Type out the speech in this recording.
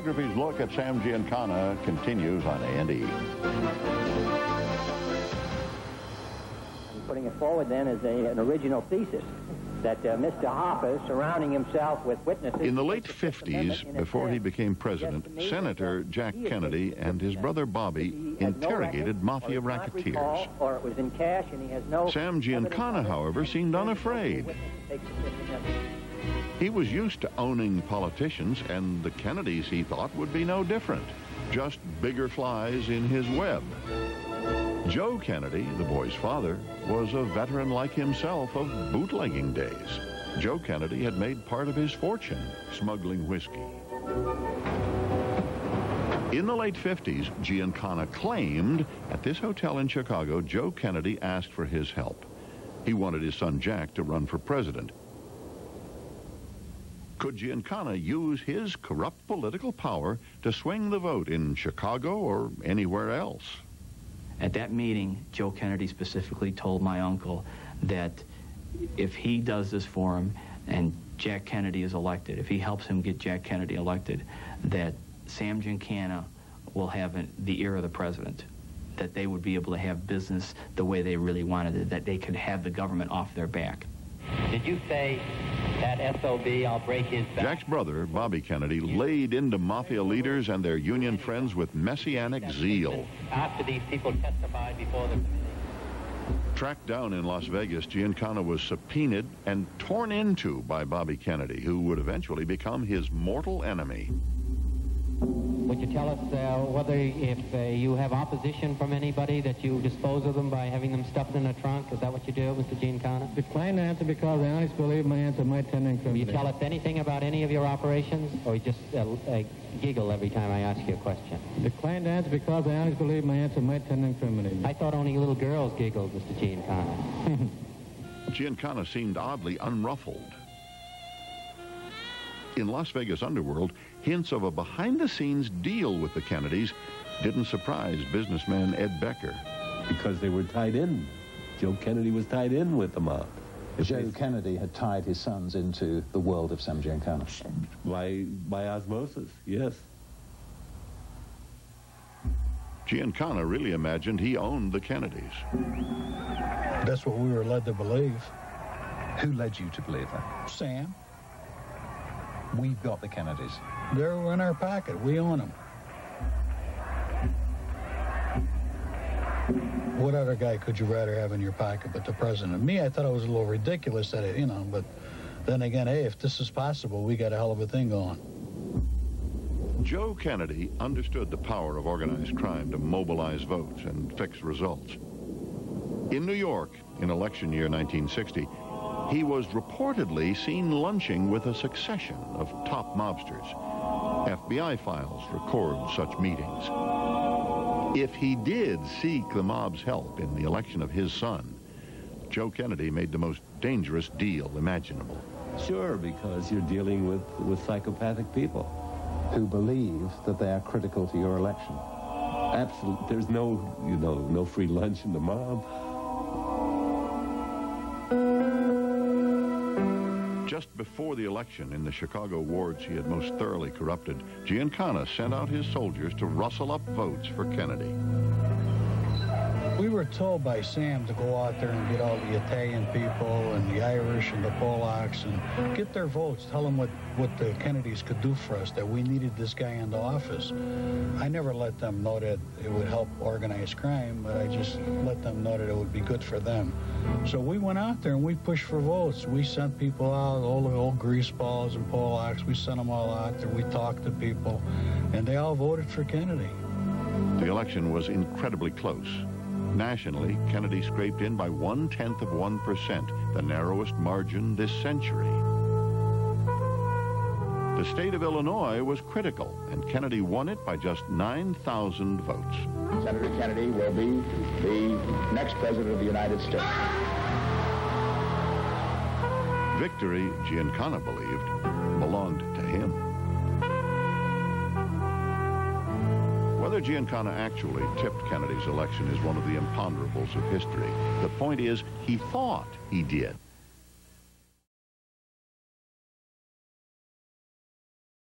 Biography's look at Sam Giancana continues on A&E. Putting it forward then as an original thesis that Mr. Hoffa, surrounding himself with witnesses... In the late 50s, before he became president, Senator Jack Kennedy and his brother Bobby interrogated mafia racketeers. Sam Giancana, however, seemed unafraid. He was used to owning politicians, and the Kennedys, he thought, would be no different. Just bigger flies in his web. Joe Kennedy, the boy's father, was a veteran like himself of bootlegging days. Joe Kennedy had made part of his fortune smuggling whiskey. In the late 50s, Giancana claimed at this hotel in Chicago, Joe Kennedy asked for his help. He wanted his son Jack to run for president. Could Giancana use his corrupt political power to swing the vote in Chicago or anywhere else? At that meeting, Joe Kennedy specifically told my uncle that if he does this for him and Jack Kennedy is elected, if he helps him get Jack Kennedy elected, that Sam Giancana will have the ear of the president, that they would be able to have business the way they really wanted it, that they could have the government off their back. Did you say that SOB, I'll break his back? Jack's brother, Bobby Kennedy, laid into mafia leaders and their union friends with messianic zeal. After these people testified before the... Tracked down in Las Vegas, Giancana was subpoenaed and torn into by Bobby Kennedy, who would eventually become his mortal enemy. Would you tell us whether if you have opposition from anybody that you dispose of them by having them stuffed in a trunk? Is that what you do, Mr. Giancana? Decline to answer because I honestly believe my answer might tend to incriminate. Will you tell us anything about any of your operations, or you just giggle every time I ask you a question? Decline to answer because I honestly believe my answer might tend to incriminate me. I thought only little girls giggled, Mr. Giancana. Giancana seemed oddly unruffled. In Las Vegas underworld, hints of a behind-the-scenes deal with the Kennedys didn't surprise businessman Ed Becker. Because they were tied in. Joe Kennedy was tied in with the mob. Joe Kennedy had tied his sons into the world of Sam Giancana. By osmosis, yes. Giancana really imagined he owned the Kennedys. That's what we were led to believe. Who led you to believe that? Sam. We've got the Kennedys. They're in our pocket. We own them. What other guy could you rather have in your pocket but the president? Me, I thought it was a little ridiculous that it, but then again, hey, if this is possible, we got a hell of a thing going. Joe Kennedy understood the power of organized crime to mobilize votes and fix results. In New York, in election year 1960, he was reportedly seen lunching with a succession of top mobsters. FBI files record such meetings. If he did seek the mob's help in the election of his son, Joe Kennedy made the most dangerous deal imaginable. Sure, because you're dealing with psychopathic people. Who believe that they are critical to your election. Absolutely. There's no free lunch in the mob. Just before the election in the Chicago wards he had most thoroughly corrupted, Giancana sent out his soldiers to rustle up votes for Kennedy. We were told by Sam to go out there and get all the Italian people and the Irish and the Polacks and get their votes, tell them what the Kennedys could do for us, that we needed this guy into office. I never let them know that it would help organized crime, but I just let them know that it would be good for them. So we went out there and we pushed for votes. We sent people out, all the old greaseballs and Polacks, we sent them all out there, we talked to people, and they all voted for Kennedy. The election was incredibly close. Nationally, Kennedy scraped in by 0.1%, the narrowest margin this century. The state of Illinois was critical, and Kennedy won it by just 9,000 votes. Senator Kennedy will be the next president of the United States. Victory, Giancana believed, belonged to him. Whether Giancana actually tipped Kennedy's election is one of the imponderables of history. The point is, he thought he did.